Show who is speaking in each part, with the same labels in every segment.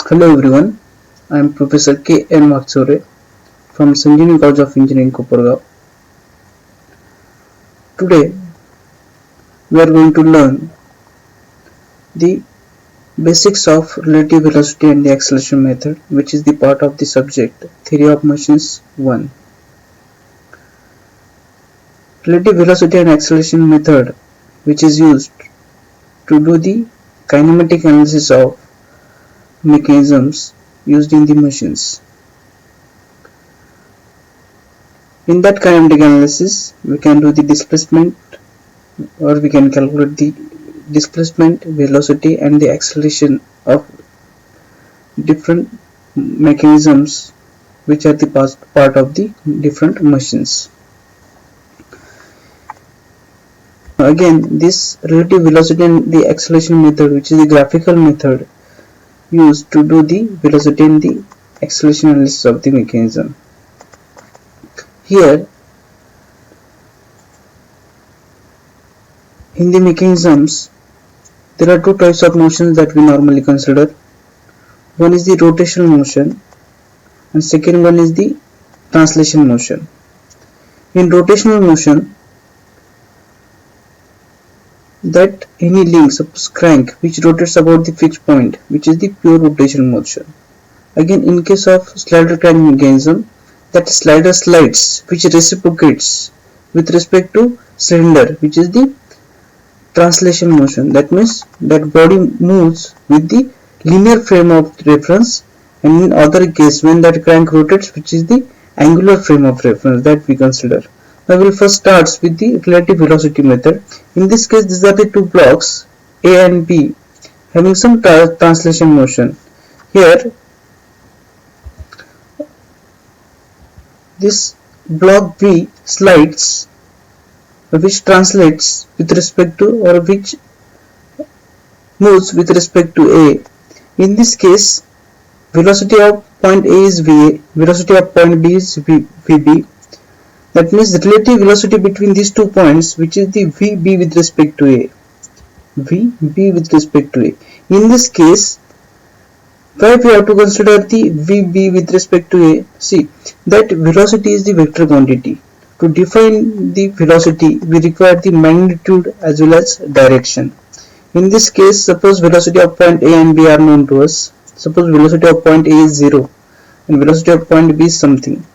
Speaker 1: Hello everyone, I am Professor K. N. Matsure from Sanjeevani College of Engineering, Kopargaon. Today we are going to learn the basics of relative velocity and the acceleration method, which is the part of the subject Theory of Motions 1. Relative velocity and acceleration method, which is used to do the kinematic analysis of mechanisms used in the machines. In that kinematic analysis, we can do the displacement, or we can calculate the displacement, velocity and the acceleration of different mechanisms which are the part of the different machines. Again, this relative velocity and the acceleration method, which is the graphical method used to do the velocity and the acceleration analysis of the mechanism. Here in the mechanisms, there are two types of motions that we normally consider. One is the rotational motion and second one is the translation motion. In rotational motion, that any link, suppose crank, which rotates about the fixed point, which is the pure rotational motion. Again, in case of slider crank mechanism, that slider slides, which reciprocates with respect to cylinder, which is the translation motion. That means that body moves with the linear frame of reference, and in other case when that crank rotates, which is the angular frame of reference that we consider. I will first start with the relative velocity method. In this case, these are the two blocks A and B having some translation motion. Here this block B slides, which translates with respect to, or which moves with respect to A. In this case, velocity of point A is VA, velocity of point B is VB. That means the relative velocity between these 2 points, which is the VB with respect to A. VB with respect to A. In this case, why we have to consider the VB with respect to A? See, that velocity is the vector quantity. To define the velocity, we require the magnitude as well as direction. In this case, suppose velocity of point A and B are known to us. Suppose velocity of point A is 0 and velocity of point B is something.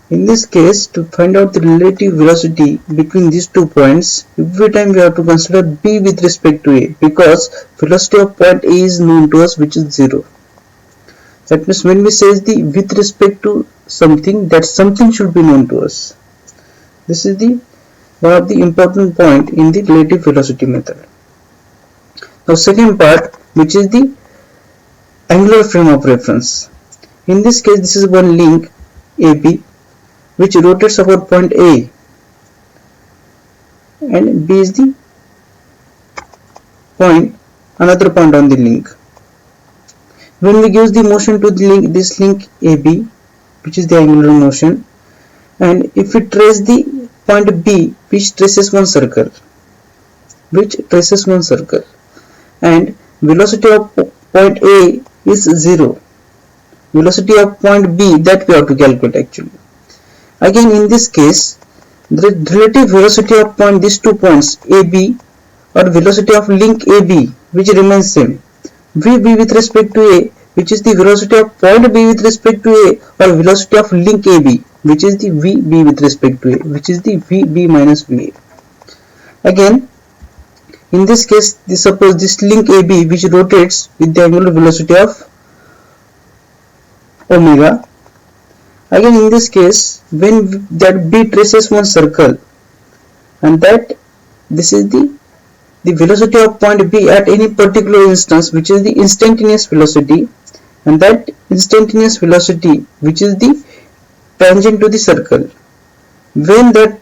Speaker 1: In this case, to find out the relative velocity between these 2 points, every time we have to consider B with respect to A, because velocity of point A is known to us, which is 0. That means when we say the with respect to something, that something should be known to us. This is the one of the important point in the relative velocity method. Now second part, which is the angular frame of reference. In this case, this is one link AB which rotates about point A, and B is the point, another point on the link. When we give the motion to the link, this link AB, which is the angular motion, and if we trace the point B, which traces one circle, and velocity of point A is 0, velocity of point B, that we have to calculate actually. Again, in this case, the relative velocity of point, these 2 points AB, or velocity of link AB, which remains same, VB with respect to A, which is the velocity of point B with respect to A, or velocity of link AB, which is the VB with respect to A, which is the VB minus VA. Again, in this case, suppose this link AB, which rotates with the angular velocity of omega. Again, in this case, when that B traces one circle, and that this is the velocity of point B at any particular instance, which is the instantaneous velocity, and that instantaneous velocity, which is the tangent to the circle. When that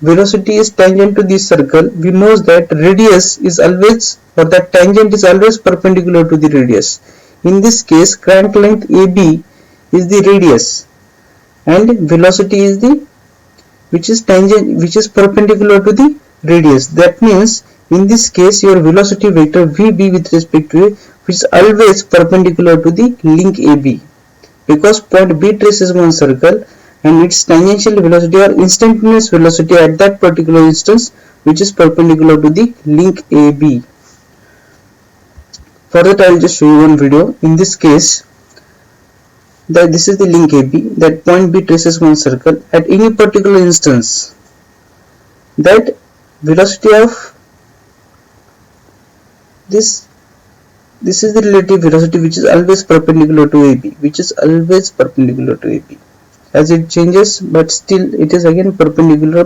Speaker 1: velocity is tangent to this circle, we know that radius is always, or that tangent is always perpendicular to the radius. In this case, crank length AB is the radius, and velocity is the which is perpendicular to the radius. That means In this case, your velocity vector VB with respect to A, which is always perpendicular to the link AB, because point B traces one circle and its tangential velocity or instantaneous velocity at that particular instance, which is perpendicular to the link AB. For that, I will just show you one video. In this case, that this is the link AB, that point B traces one circle at any particular instance. That velocity of this is the relative velocity, which is always perpendicular to AB, as it changes, but still it is again perpendicular.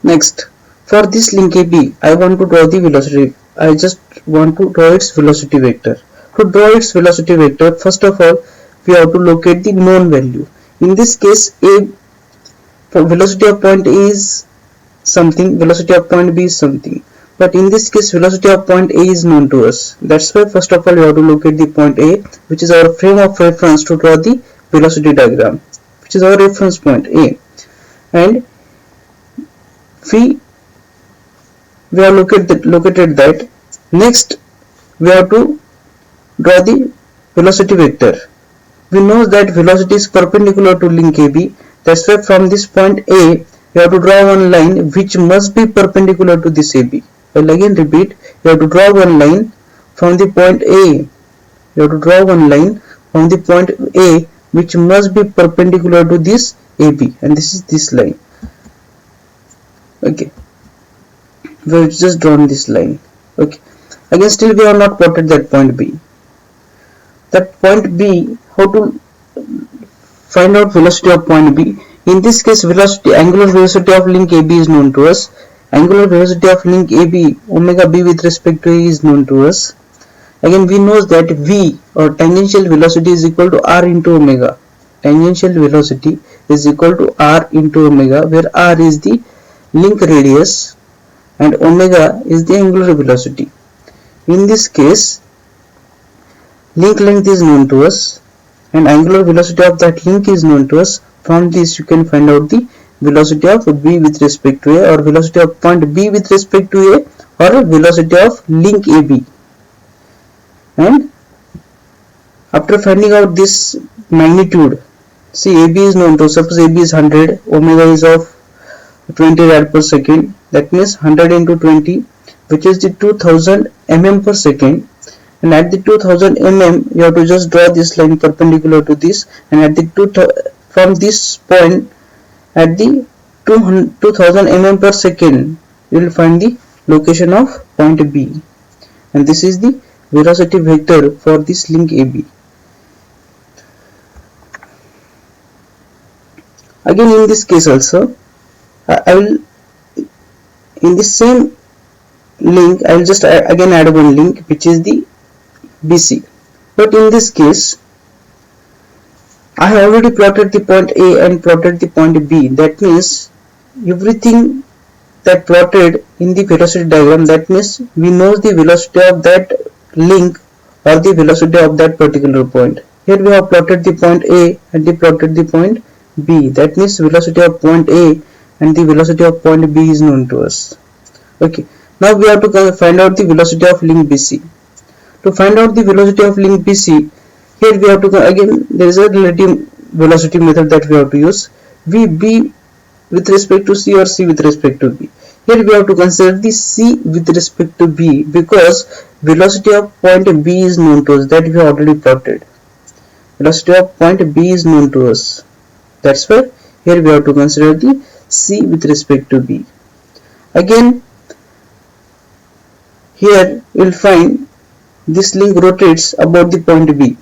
Speaker 1: Next, for this link AB, I want to draw the velocity. I just want to draw its velocity vector. To draw its velocity vector, first of all, we have to locate the known value. In this case, for velocity of point A is something, velocity of point B is something. But in this case, velocity of point A is known to us. That's why first of all, we have to locate the point A, which is our frame of reference to draw the velocity diagram, which is our reference point A. And we have located that. Next, we have to draw the velocity vector. We know that velocity is perpendicular to link AB. That's why from this point A, we have to draw one line which must be perpendicular to this AB. I'll again repeat, you have to draw one line from the point A. Which must be perpendicular to this AB, and this is this line. Okay, we have just drawn this line. Okay, again still we have not plotted that point B. That point B, how to find out velocity of point B? In this case, angular velocity of link AB is known to us. Angular velocity of link AB, omega B with respect to A, is known to us. Again, we know that V, or tangential velocity, is equal to R into omega. Tangential velocity is equal to R into omega, where R is the link radius and omega is the angular velocity. In this case, link length is known to us and angular velocity of that link is known to us. From this you can find out the velocity of B with respect to A, or velocity of point B with respect to A, or velocity of link AB. And after finding out this magnitude, see, AB is known to us. Suppose AB is 100, omega is of 20 rad per second, that means 100 into 20, which is the 2000 mm per second. And at the 2000 mm, you have to just draw this line perpendicular to this, and at the from this point at the 2000 mm per second, you will find the location of point B, and this is the velocity vector for this link AB. Again, in this case also, I will, in the same link, I will just again add one link, which is the BC. But in this case, I have already plotted the point A and plotted the point B. That means everything that plotted in the velocity diagram, that means we know the velocity of that link or the velocity of that particular point. Here we have plotted the point A and we plotted the point B. That means velocity of point A and the velocity of point B is known to us. Okay, now we have to find out the velocity of link BC. To find out the velocity of link BC, here we have to again, there is a relative velocity method that we have to use. VB with respect to C or C with respect to B. Here we have to consider the C with respect to B, because velocity of point B is known to us, that we have already plotted. Velocity of point B is known to us. That's why here we have to consider the C with respect to B. Again, here we will find this link rotates about the point B.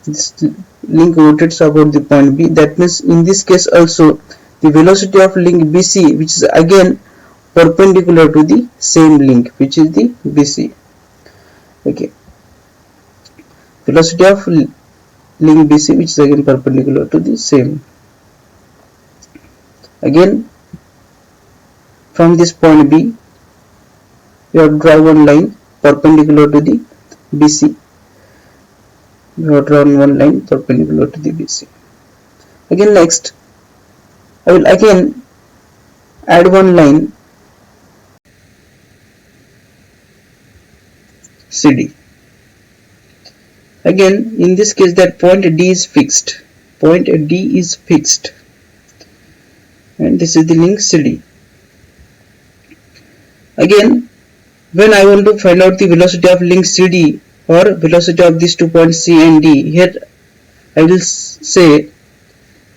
Speaker 1: This link rotates about the point B. That means in this case also, the velocity of link BC, which is again perpendicular to the same link, which is the BC. Okay, velocity of link BC, which is again perpendicular to the same. Again, from this point B, you have to draw one line perpendicular to the BC. We have drawn one line perpendicular to the BC. Again next, I will again add one line CD. Again, in this case, that point D is fixed. Point D is fixed, and this is the link CD. Again, when I want to find out the velocity of link CD or velocity of these 2 points C and D, here I will say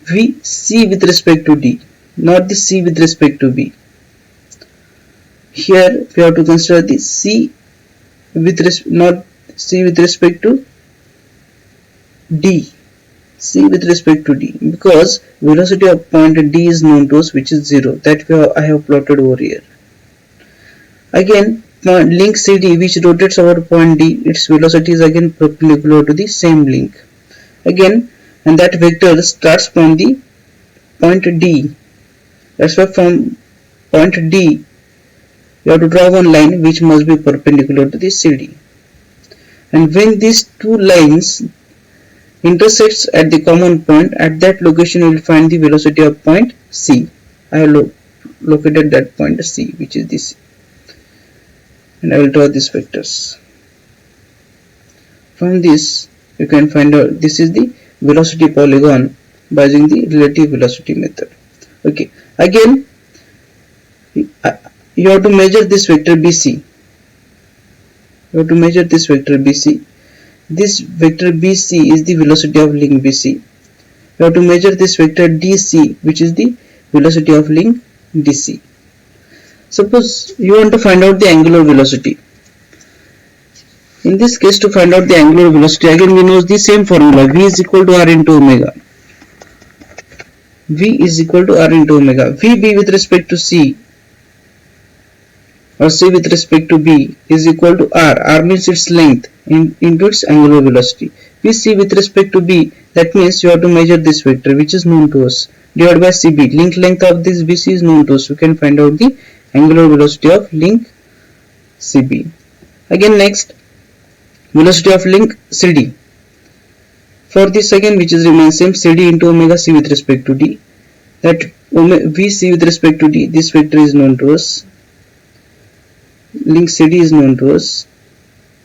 Speaker 1: VC with respect to D, not the C with respect to B. Here we have to consider the C with not C with respect to D, C with respect to D, because velocity of point D is known to us, which is 0. That I have plotted over here. Again, link CD which rotates over point D, its velocity is again perpendicular to the same link. Again, and that vector starts from the point D. That's why from point D you have to draw one line which must be perpendicular to the CD. And when these two lines intersects at the common point, at that location you will find the velocity of point C. I have located that point C, which is this, and I will draw these vectors. From this you can find out this is the velocity polygon by using the relative velocity method. Okay, again you have to measure this vector BC. You have to measure this vector BC. This vector BC is the velocity of link BC. You have to measure this vector DC, which is the velocity of link DC. Suppose you want to find out the angular velocity. In this case, to find out the angular velocity, again we know the same formula. V is equal to R into omega. V is equal to R into omega. VB with respect to C or C with respect to B is equal to R. R means its length into its angular velocity. VC with respect to B, that means you have to measure this vector which is known to us, divided by CB. Link length of this BC is known to us. We can find out the angular velocity of link CB. Again next, velocity of link CD. For this again which is remains same, CD into omega C with respect to D. That VC with respect to D, this vector is known to us. Link CD is known to us,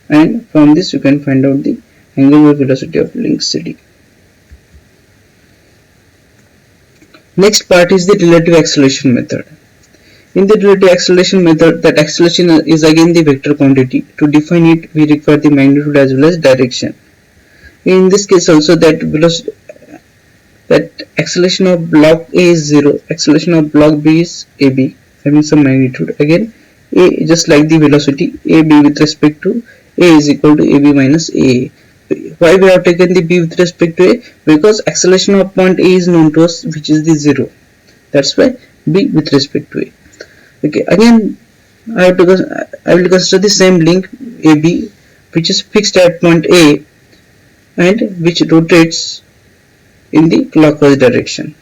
Speaker 1: and from this you can find out the angular velocity of link CD. Next part is the relative acceleration method. In the relative acceleration method, that acceleration is again the vector quantity. To define it, we require the magnitude as well as direction. In this case also, that velocity, that acceleration of block A is 0, acceleration of block B is AB, having some magnitude. Again, A, just like the velocity, AB with respect to A is equal to AB minus AA. Why we have taken the B with respect to A? Because acceleration of point A is known to us, which is the 0. That's why B with respect to A. Okay, again I will consider the same link AB, which is fixed at point A and which rotates in the clockwise direction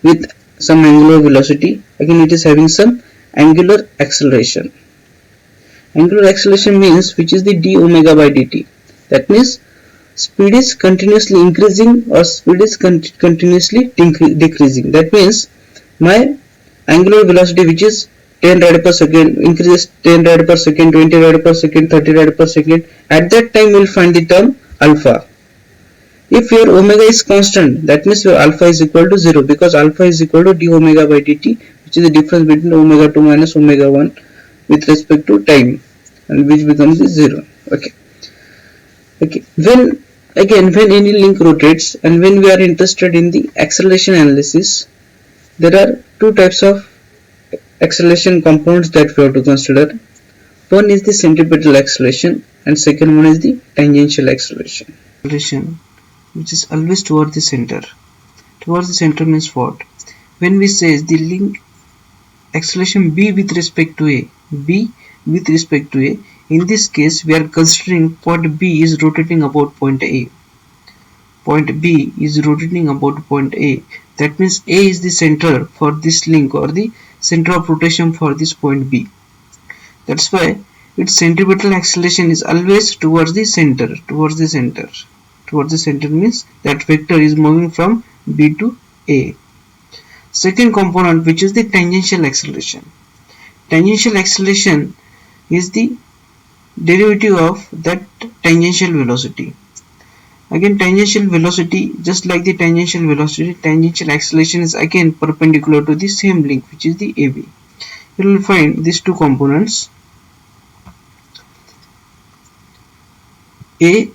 Speaker 1: with some angular velocity. Again it is having some angular acceleration. Angular acceleration means which is the d omega by dt. That means speed is continuously increasing or speed is continuously decreasing. That means my angular velocity, which is 10 rad per second, increases 10 rad per second, 20 rad per second, 30 rad per second. At that time we will find the term alpha. If your omega is constant, that means your alpha is equal to 0, because alpha is equal to d omega by dt, which is the difference between omega 2 minus omega 1 with respect to time, and which becomes 0. Okay. When any link rotates, and when we are interested in the acceleration analysis, there are two types of acceleration components that we have to consider. One is the centripetal acceleration, and second one is the tangential acceleration. Acceleration, which is always towards the center. Towards the center means what? When we say the link acceleration B with respect to A, B with respect to A, in this case we are considering point B is rotating about point A. Point B is rotating about point A. That means A is the center for this link, or the center of rotation for this point B. That's why its centripetal acceleration is always towards the center. Towards the center means that vector is moving from B to A. Second component, which is the tangential acceleration. Tangential acceleration is the derivative of that tangential velocity. Again, tangential velocity, just like the tangential velocity, tangential acceleration is again perpendicular to the same link, which is the AB. You will find these two components, A,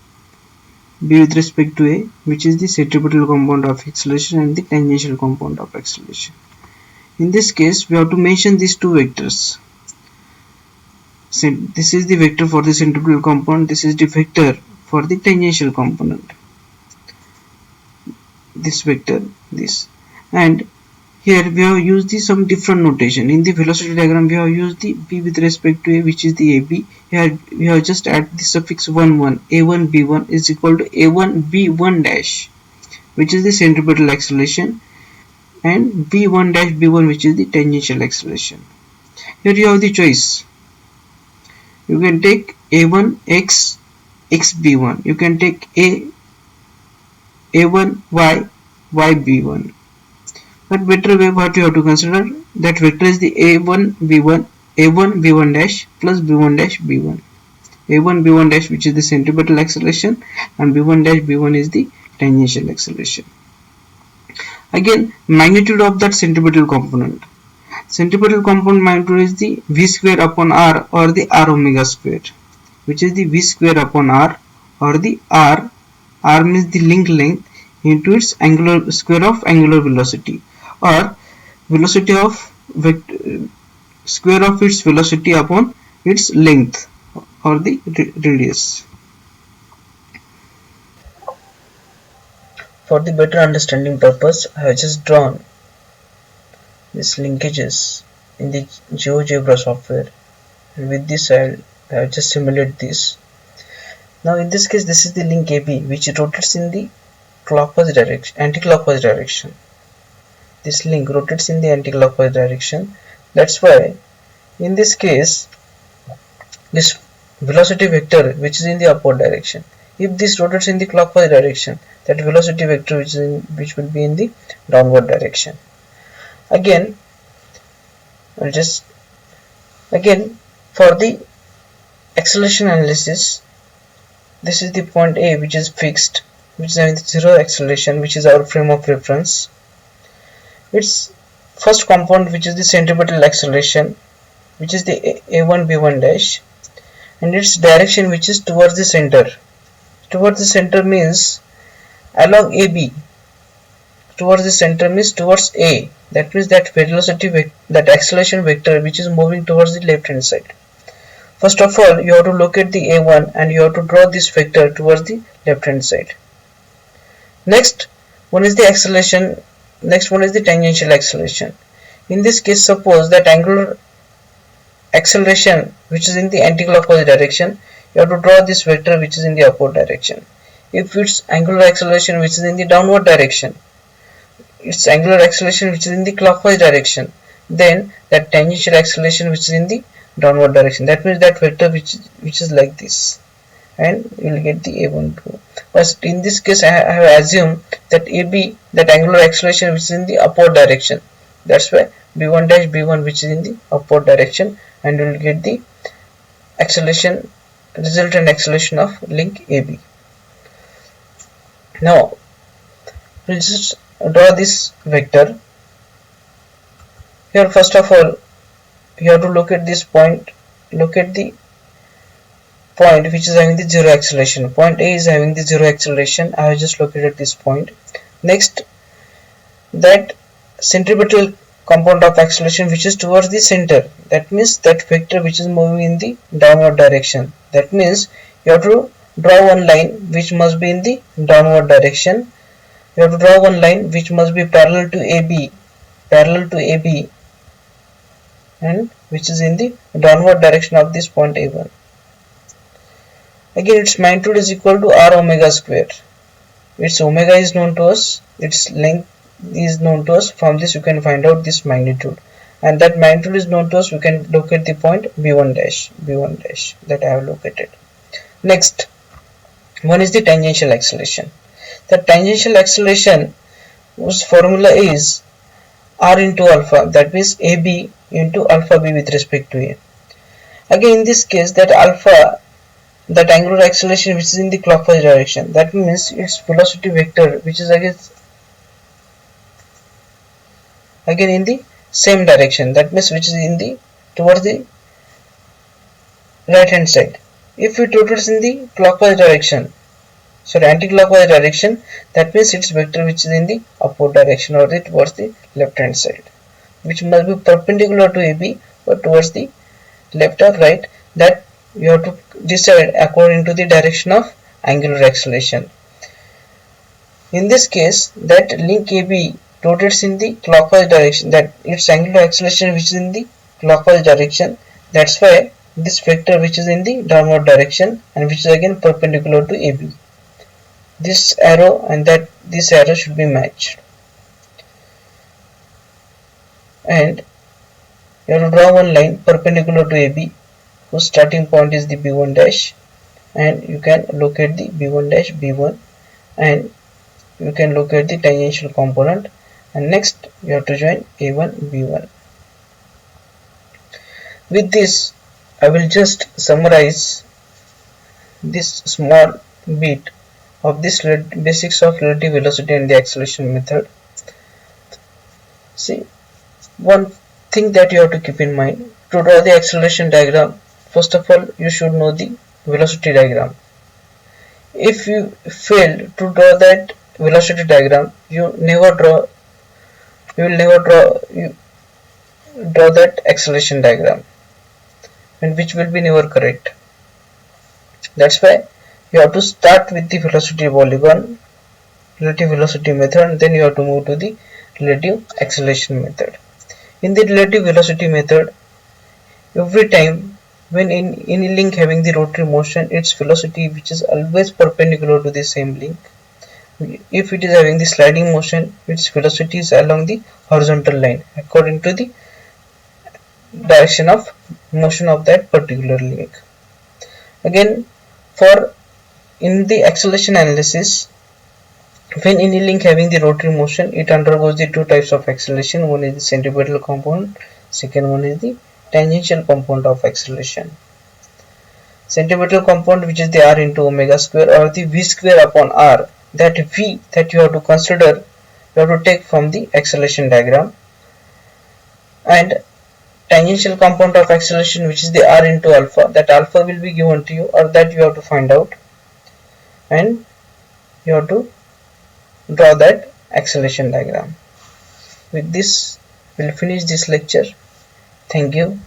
Speaker 1: B with respect to A, which is the centripetal component of acceleration, and the tangential component of acceleration. In this case, we have to mention these two vectors. This is the vector for the centripetal component, this is the vector for the tangential component. This vector, this. And here we have used some different notation. In the velocity diagram, we have used the B with respect to A, which is the AB. Here we have just added the suffix 1 1. A1 B1 is equal to A1 B1 dash, which is the centripetal acceleration, and B1 dash B1, which is the tangential acceleration. Here you have the choice. You can take A1 X B1. You can take A1 Y B1. But better way what you have to consider, that vector is the A1 B1 dash plus B1 dash B1. A1 B1 dash, which is the centripetal acceleration, and B1 dash B1 is the tangential acceleration. Again, magnitude of that centripetal component. Centripetal component magnitude is the V square upon R, or the R omega square, which is the V square upon R, or the R means the link length into its angular square of angular velocity, or velocity of square of its velocity upon its length, or the radius. For the better understanding purpose, I have just drawn these linkages in the GeoGebra software, and with this I have just simulated this. Now in this case, this is the link AB, which rotates in the clockwise direction, anti-clockwise direction. This link rotates in the anti-clockwise direction. That's why in this case, this velocity vector, which is in the upward direction, if this rotates in the clockwise direction, that velocity vector which will be in the downward direction. Again, for the acceleration analysis, this is the point A, which is fixed, which is having the zero acceleration, which is our frame of reference. Its first component, which is the centripetal acceleration, which is the A1 B1 dash, and its direction, which is towards the center. Towards the center means along AB. Towards the center means towards A. That means that velocity, that acceleration vector, which is moving towards the left hand side. First of all, you have to locate the A1, and you have to draw this vector towards the left hand side. Next one is the acceleration. Next one is the tangential acceleration. In this case, suppose that angular acceleration, which is in the anti-clockwise direction, you have to draw this vector which is in the upward direction. If it's angular acceleration which is in the downward direction, its angular acceleration which is in the clockwise direction, then that tangential acceleration which is in the downward direction. That means that vector which is like this, and you will get the A12. But in this case, I have assumed that AB, that angular acceleration which is in the upward direction. That's why B1 dash B1, which is in the upward direction, and you will get the acceleration, resultant acceleration of link AB. Now we'll just draw this vector. Here first of all, you have to locate this point, locate the point which is having the zero acceleration. Point A is having the zero acceleration. I have just located this point. Next, that centripetal component of acceleration which is towards the center. That means that vector which is moving in the downward direction. That means you have to draw one line which must be in the downward direction. You have to draw one line which must be parallel to AB, and which is in the downward direction of this point A1. Again, its magnitude is equal to R omega square. Its omega is known to us, its length is known to us. From this you can find out this magnitude. and that magnitude is known to us, we can locate the point b1 dash that I have located. Next one is the tangential acceleration. The tangential acceleration whose formula is r into alpha, that means ab into alpha b with respect to a. Again in this case, that alpha, that angular acceleration which is in the clockwise direction, that means its velocity vector which is again in the same direction, that means which is in the towards the right hand side. If it rotates in the clockwise direction, sorry, anti-clockwise direction, that means its vector which is in the upward direction or towards the left hand side, which must be perpendicular to AB or towards the left or right. That you have to decide according to the direction of angular acceleration. In this case, that link AB rotates in the clockwise direction, that its angular acceleration which is in the clockwise direction. That's why this vector which is in the downward direction and which is again perpendicular to AB. This arrow and this arrow should be matched. And you have to draw one line perpendicular to AB whose starting point is the B1 dash, and you can locate the B1 dash B1, and you can locate the tangential component, and next you have to join A1 B1. With this I will just summarize this small bit of this basics of relative velocity and the acceleration method. See, one thing that you have to keep in mind: to draw the acceleration diagram, first of all you should know the velocity diagram. If you fail to draw that velocity diagram, you will never draw that acceleration diagram, and which will be never correct. That's why you have to start with the velocity polygon, relative velocity method, and then you have to move to the relative acceleration method. In the relative velocity method, every time when in any link having the rotary motion, its velocity which is always perpendicular to the same link. If it is having the sliding motion, its velocity is along the horizontal line according to the direction of motion of that particular link. Again, for in the acceleration analysis, when any link having the rotary motion, it undergoes the two types of acceleration. One is the centripetal component, second one is the tangential component of acceleration. Centripetal component, which is the r into omega square or the v square upon r, that v that you have to consider, you have to take from the acceleration diagram. And tangential component of acceleration, which is the r into alpha, that alpha will be given to you, or that you have to find out, and you have to draw that acceleration diagram. With this, we'll finish this lecture. Thank you.